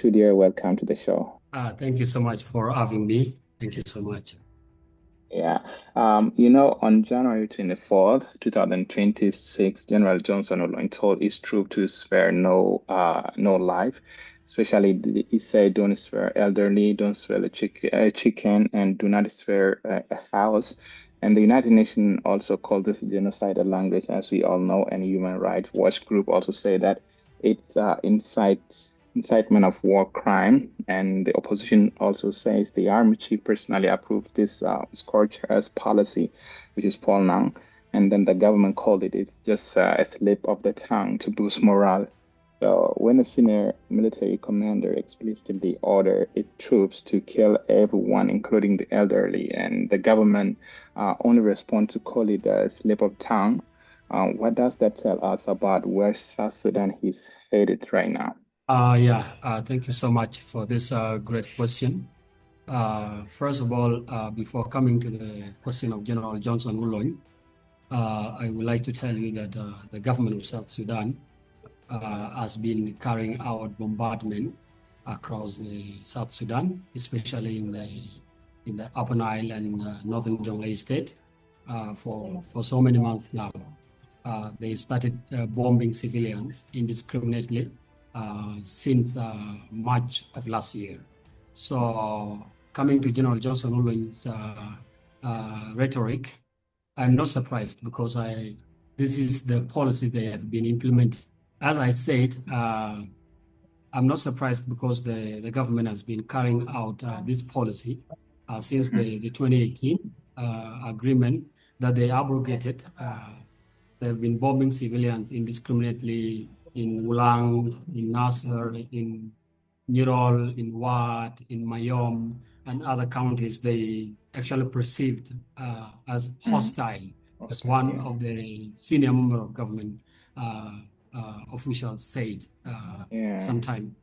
Dear, welcome to the show. Thank you so much for having me. Thank you so much. Yeah. On January 24th, 2026, General Johnson Olin told his troops to spare no life. Especially, he said, don't spare elderly, don't spare a chicken, and do not spare a house. And the United Nations also called this genocidal language, as we all know, and Human Rights Watch Group also say that it's incitement of war crime. And the opposition also says the army chief personally approved this scorched earth policy, which is Paul Nang. And then the government called it's just a slip of the tongue to boost morale. So when a senior military commander explicitly ordered its troops to kill everyone, including the elderly, and the government only respond to call it a slip of tongue, what does that tell us about where South Sudan is headed right now? Thank you so much for this great question. First of all, before coming to the question of General Johnson Ulon, I would like to tell you that the government of South Sudan has been carrying out bombardment across the South Sudan, especially in the Upper Nile and northern Jonglei state, for so many months now. They started bombing civilians indiscriminately since March of last year. So, coming to General Johnson Ulun's rhetoric, I'm not surprised because this is the policy they have been implementing. As I said, I'm not surprised because the government has been carrying out this policy since the 2018 agreement that they abrogated. They've been bombing civilians indiscriminately in Wulang, in Nasser, in Nirol, in Wat, in Mayom, and other counties they actually perceived as hostile, as one of the senior member of government officials said Yeah. sometime.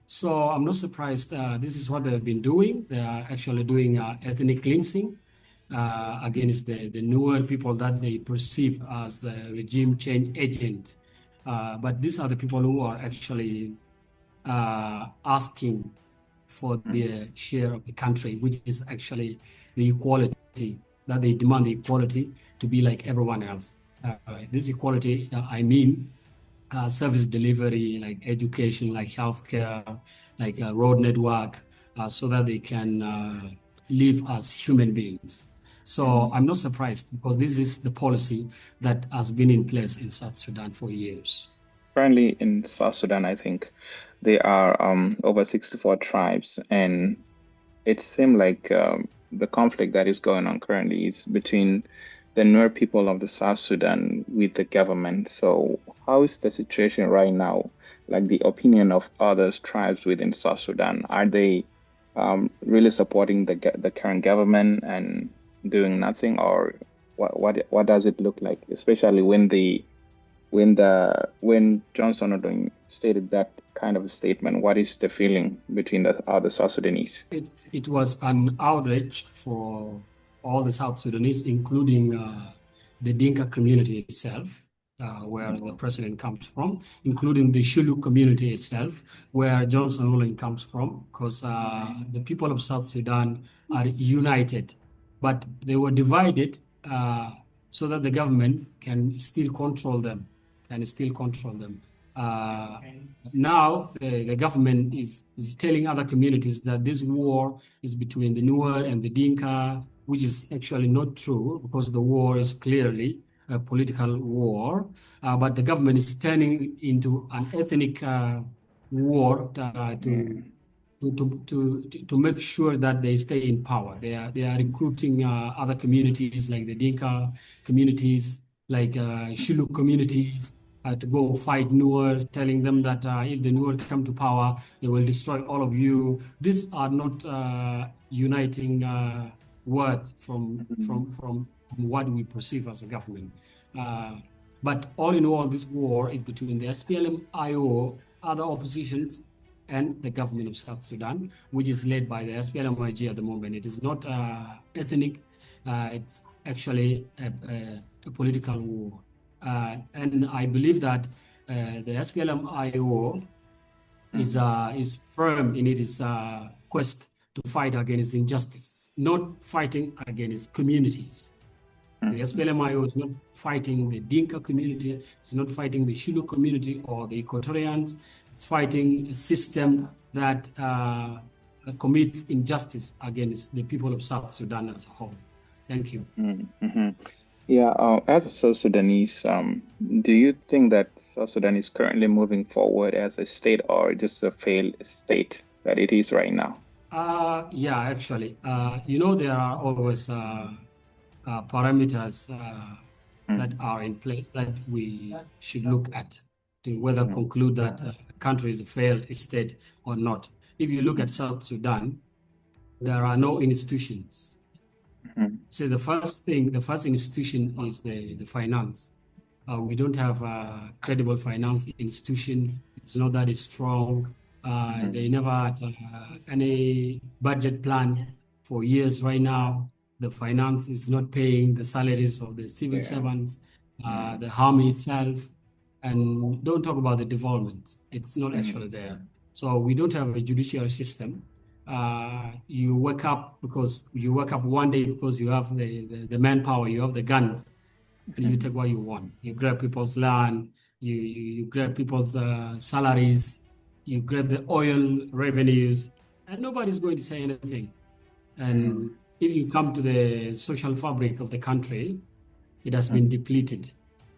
So I'm not surprised. This is what they've been doing. They are actually doing ethnic cleansing against the Nuer people that they perceive as regime change agent. But these are the people who are actually asking for their share of the country, which is actually the equality, that they demand the equality to be like everyone else. This equality, I mean, service delivery, like education, like healthcare, like a road network, so that they can live as human beings. So I'm not surprised because this is the policy that has been in place in South Sudan for years. Currently in South Sudan, I think there are over 64 tribes, and it seems like the conflict that is going on currently is between the Nuer people of the South Sudan with the government. So, how is the situation right now? Like the opinion of other tribes within South Sudan, are they really supporting the current government and doing nothing, or what does it look like? Especially when Johnson Odong stated that kind of a statement, what is the feeling between the other South Sudanese? It was an outrage for all the South Sudanese, including the Dinka community itself, where the president comes from, including the Shulu community itself, where Johnson Olin comes from, because the people of South Sudan are united, but they were divided so that the government can still control them, can still control them. Uh, Now the government is telling other communities that this war is between the Nuer and the Dinka, which is actually not true because the war is clearly a political war. But the government is turning into an ethnic war Mm, to make sure that they stay in power. They are recruiting other communities like the Dinka communities, like Shilluk communities, to go fight Nuer, telling them that if the Nuer come to power, they will destroy all of you. These are not uniting words mm, from what we perceive as a government. Uh, but all in all, this war is between the SPLM-IO, other oppositions, and the government of South Sudan, which is led by the SPLM-IG at the moment. It is not ethnic. It's actually a political war. And I believe that the SPLM-IO is firm in its quest to fight against injustice, not fighting against communities. The SPLM-IO is not fighting the Dinka community, it's not fighting the Shulu community or the Equatorians. It's fighting a system that commits injustice against the people of South Sudan as a whole. Thank you. Yeah, as a South Sudanese, do you think that South Sudan is currently moving forward as a state or just a failed state that it is right now? Yeah, actually, there are always parameters that are in place that we should look at to whether conclude that a country is a failed state or not. If you look at South Sudan, there are no institutions. So the first institution is the finance. We don't have a credible finance institution. It's not that strong. They never had any budget plan for years right now. The finance is not paying the salaries of the civil servants, the army itself, and don't talk about the development. It's not actually there. So we don't have a judicial system. You wake up one day because you have the manpower, you have the guns, and you take what you want. You grab people's land, you grab people's salaries, you grab the oil revenues, and nobody's going to say anything. And if you come to the social fabric of the country, it has been depleted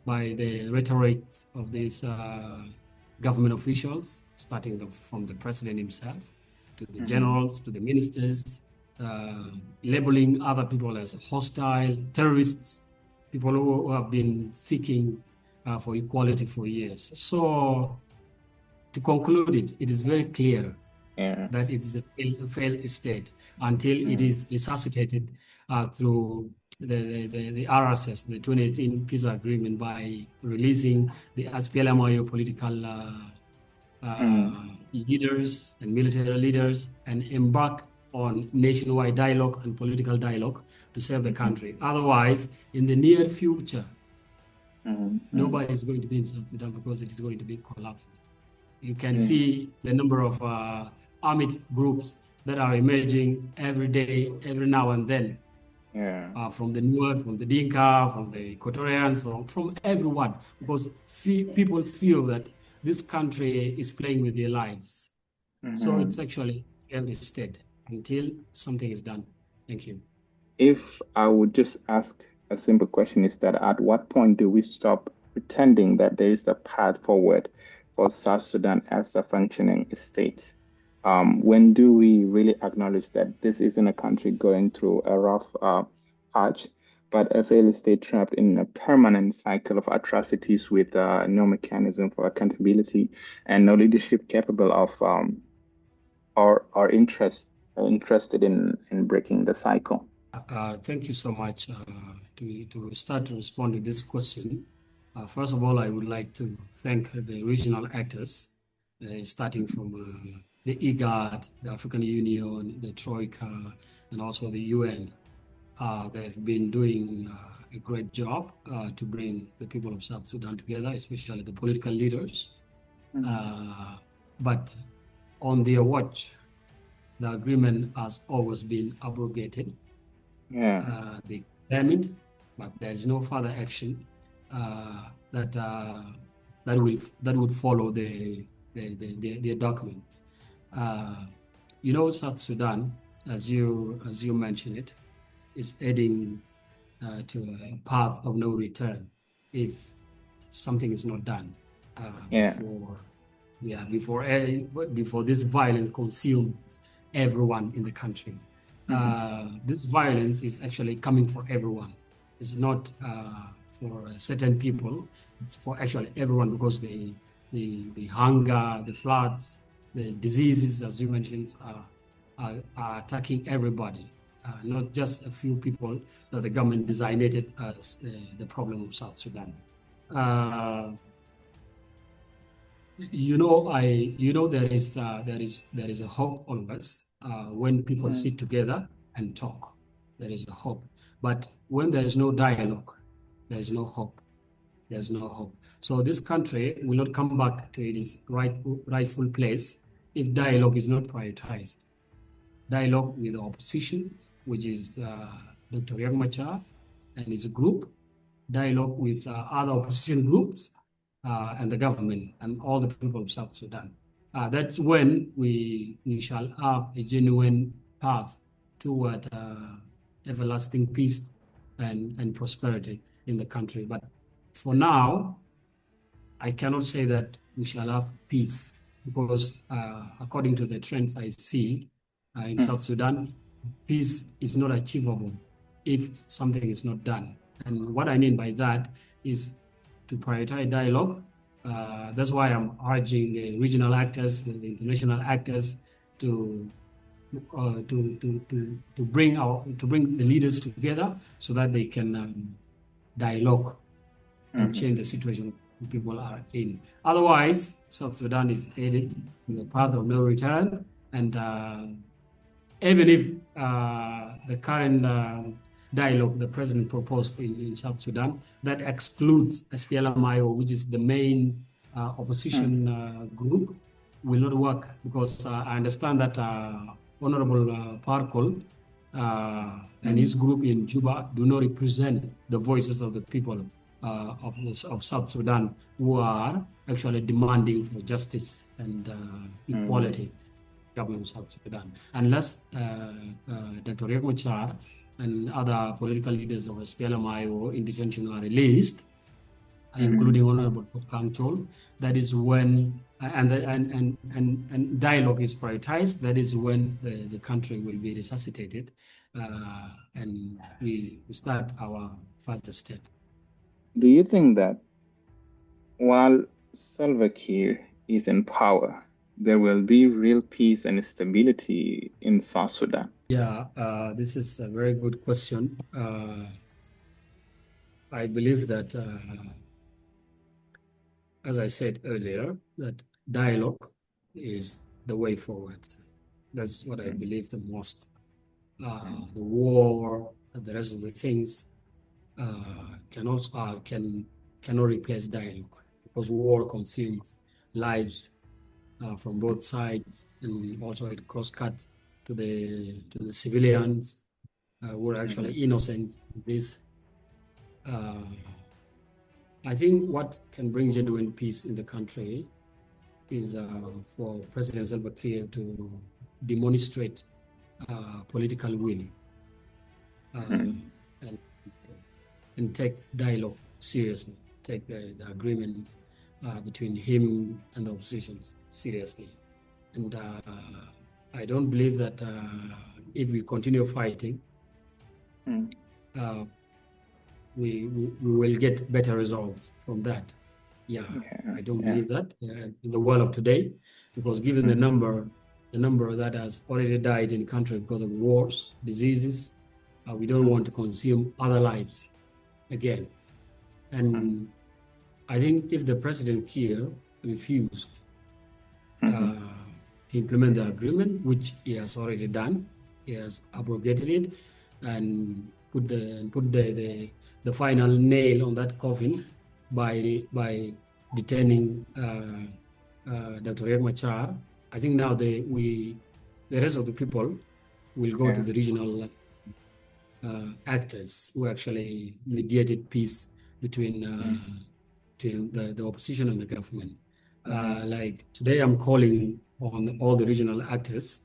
by the rhetoric of these government officials, starting from the president himself, to the generals, to the ministers, labeling other people as hostile, terrorists, people who have been seeking for equality for years. So, to conclude it is very clear that it is a failed state until it is resuscitated through the RSS, the 2018 peace agreement, by releasing the SPLM-IO political leaders and military leaders and embark on nationwide dialogue and political dialogue to save the country. Otherwise, in the near future, nobody is going to be in South Sudan because it is going to be collapsed. You can see the number of armed groups that are emerging every day, every now and then. From the Nuer, from the Dinka, from the Equatorians, from everyone, because people feel that this country is playing with their lives. So it's actually every state until something is done. Thank you. If I would just ask a simple question, is that at what point do we stop pretending that there is a path forward for South Sudan as a functioning state? When do we really acknowledge that this isn't a country going through a rough patch, but a failed state trapped in a permanent cycle of atrocities with no mechanism for accountability and no leadership capable of or interested in breaking the cycle? Thank you so much. To start to respond to this question, first of all, I would like to thank the regional actors, starting from the IGAD, the African Union, the Troika, and also the UN. They've been doing a great job to bring the people of South Sudan together, especially the political leaders. But on their watch, the agreement has always been abrogated. They condemn it, but there is no further action that would follow the documents. South Sudan, as you mentioned it, is heading to a path of no return if something is not done before this violence consumes everyone in the country. This violence is actually coming for everyone. It's not for certain people. It's for actually everyone, because the hunger, the floods, the diseases, as you mentioned, are attacking everybody, not just a few people that the government designated as the problem of South Sudan. There is a hope always when people sit together and talk. There is a hope, but when there is no dialogue, there is no hope. There's no hope. So this country will not come back to its rightful place if dialogue is not prioritized. Dialogue with the opposition, which is Dr. Riek Machar and his group, dialogue with other opposition groups and the government and all the people of South Sudan. That's when we shall have a genuine path toward everlasting peace and prosperity in the country. But for now, I cannot say that we shall have peace because, according to the trends I see in South Sudan, peace is not achievable if something is not done. And what I mean by that is to prioritize dialogue. That's why I'm urging the regional actors, the international actors, to bring the leaders together so that they can dialogue and change the situation people are in. Otherwise, South Sudan is headed in the path of no return. And even if the current dialogue the president proposed in South Sudan, that excludes SPLM-IO, which is the main opposition group, will not work because I understand that Honorable Parkol and his group in Juba do not represent the voices of the people of South Sudan who are actually demanding for justice and equality government of South Sudan. Unless Dr. Riek Machar and other political leaders of SPLM-IO in detention are released, including Honorable Council, that is when and dialogue is prioritized. That is when the country will be resuscitated, and we start our further step. Do you think that while Salva Kiir is in power, there will be real peace and stability in South Sudan? Yeah, this is a very good question. I believe that, as I said earlier, that dialogue is the way forward. That's what I believe the most. The war and the rest of the things cannot replace dialogue because war consumes lives from both sides, and also it cross-cuts to the civilians who are actually innocent in this. I think what can bring genuine peace in the country is for President Salva Kiir to demonstrate political will and take dialogue seriously, take the agreements between him and the opposition seriously. And I don't believe that if we continue fighting, we will get better results from that. Yeah, I don't believe that in the world of today, because given the number that has already died in the country because of wars, diseases, we don't want to consume other lives again. And I think if the President Kiir refused to implement the agreement, which he has already done, he has abrogated it and put the final nail on that coffin by detaining Dr. Riek Machar. I think now the rest of the people will go to the regional actors who actually mediated peace between the opposition and the government. Like today, I'm calling on all the regional actors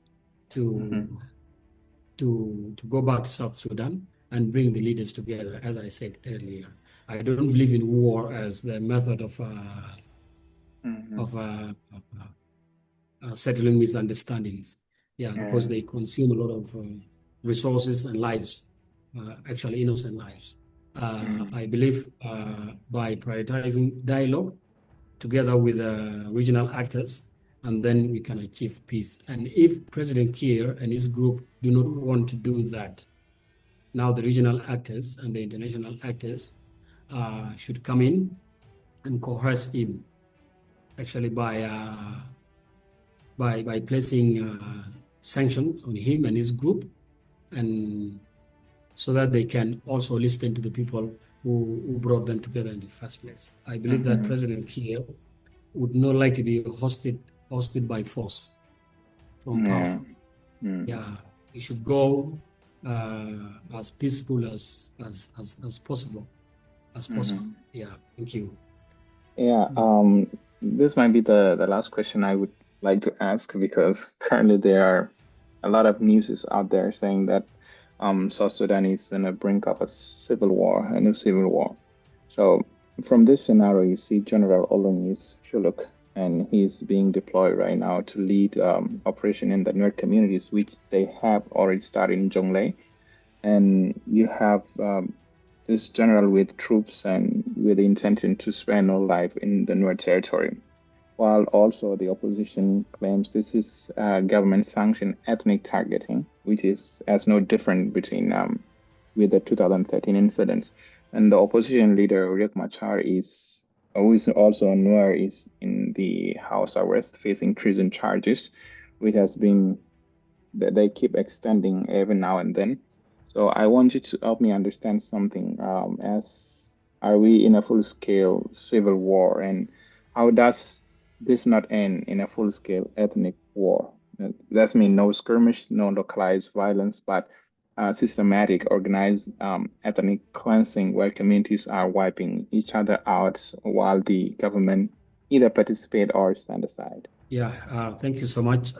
to go back to South Sudan and bring the leaders together, as I said earlier. I don't believe in war as the method of settling misunderstandings. Because they consume a lot of resources and lives, actually innocent lives. I believe by prioritizing dialogue together with regional actors, and then we can achieve peace. And if President Kiir and his group do not want to do that, now the regional actors and the international actors should come in and coerce him, actually by placing sanctions on him and his group, and so that they can also listen to the people who brought them together in the first place. I believe that President Kiir would not like to be hosted by force. from Yeah. power. Mm. Yeah, we should go as peaceful as possible. As possible. Hmm. Yeah, thank you. Yeah. Mm. This might be the last question I would like to ask because currently there are a lot of news out there saying that South Sudan is on the brink of a civil war, a new civil war. So from this scenario, you see General Olonius Shuluk, and he's being deployed right now to lead operation in the Nuer communities, which they have already started in Jonglei. And you have this general with troops and with the intention to spare no life in the Nuer territory, while also the opposition claims this is government-sanctioned ethnic targeting, which is as no different between with the 2013 incidents. And the opposition leader Riek Machar is who is also a Nuer is in the house arrest, facing treason charges, which has been that they keep extending every now and then. So I want you to help me understand something. As are we in a full-scale civil war, and how does this not end in a full-scale ethnic war? That means no skirmish, no localized violence, but systematic, organized ethnic cleansing where communities are wiping each other out while the government either participate or stand aside. Yeah, thank you so much.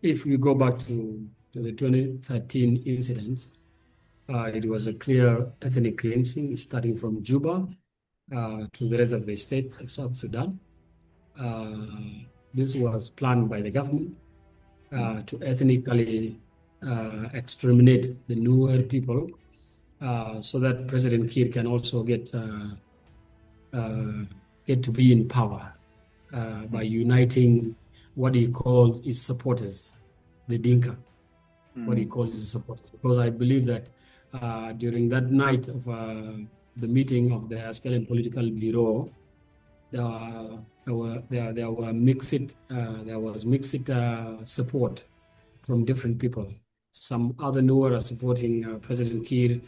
If we go back to the 2013 incident, it was a clear ethnic cleansing starting from Juba to the rest of the states of South Sudan. This was planned by the government to ethnically exterminate the Nuer people so that President Kiir can also uh, get to be in power by uniting what he calls his supporters, the Dinka, what he Mm, calls his supporters. Because I believe that during that night of the meeting of the SPLM Political Bureau, there were mixed there was mixed support from different people. Some other Nuer are supporting President Kiir.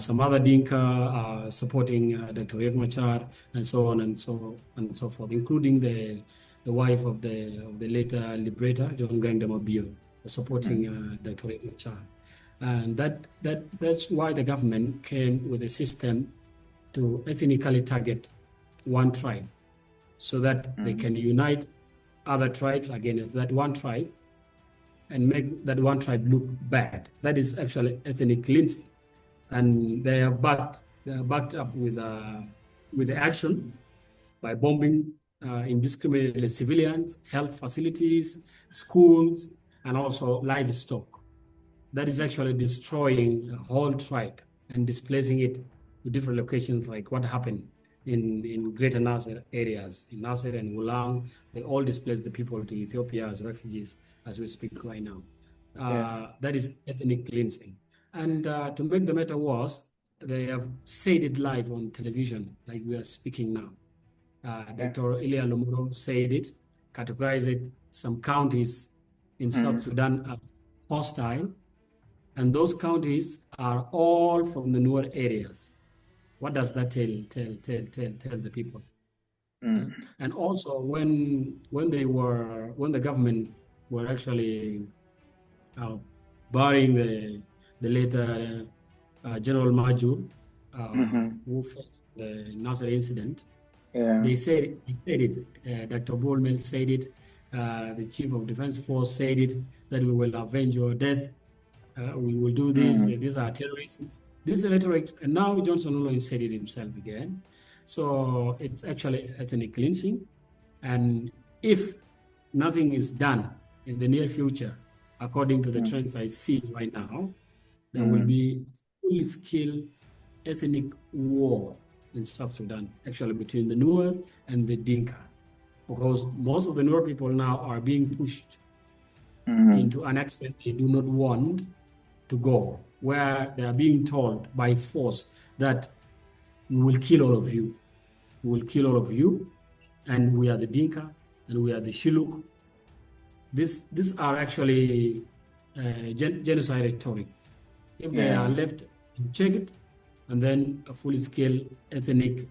Some other Dinka are supporting Dr. Riek Machar, and so on and so forth, including the wife of the later liberator, Jonglei, supporting mm, Dr. Riek Machar. And that's why the government came with a system to ethnically target one tribe so that they mm, can unite other tribes against that one tribe and make that one tribe look bad. That is actually ethnic cleansing, and they are backed up with the action by bombing indiscriminately civilians, health facilities, schools, and also livestock. That is actually destroying a whole tribe and displacing it to different locations, like what happened in Greater Nasser areas. In Nasser and Wulang, they all displaced the people to Ethiopia as refugees as we speak right now. yeah, That is ethnic cleansing. And to make the matter worse, they have said it live on television, like we are speaking now. yeah. Dr. Ilya Lomuro said it, categorized it, some counties in South Mm, Sudan as hostile, and those counties are all from the newer areas. What does that tell the people? Uh, mm, and also, when the government were actually uh, barring the later General Major mhm, who faced the Nasser incident, yeah, he said it. Dr. Bolmel said it. The Chief of Defense Force said it that we will avenge your death. We will do this. mm, These are terrorists. This is rhetoric, and now Johnson Oloi said it himself again. So it's actually ethnic cleansing. And if nothing is done in the near future, according to the mm, trends I see right now, there will mm, be full-scale ethnic war in South Sudan, actually between the Nuer and the Dinka, because most of the Nuer people now are being pushed mm, into an extent they do not want to go, where they are being told by force that we will kill all of you. We will kill all of you, and we are the Dinka, and we are the Shiluk. These are actually genocide rhetorics. If they are yeah, left unchecked, and then a full-scale ethnic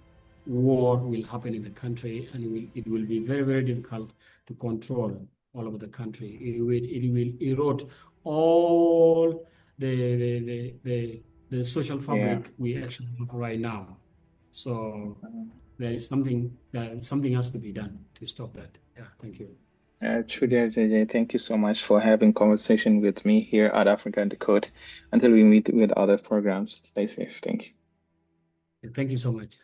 war will happen in the country, and it will be very, very difficult to control all over the country. It will erode all the social Yeah. fabric we actually have right now. So Um, something has to be done to stop that. Yeah, thank you. Trudy, JJ, thank you so much for having conversation with me here at Africa Decode. Until we meet with other programs, stay safe. Thank you. Thank you so much.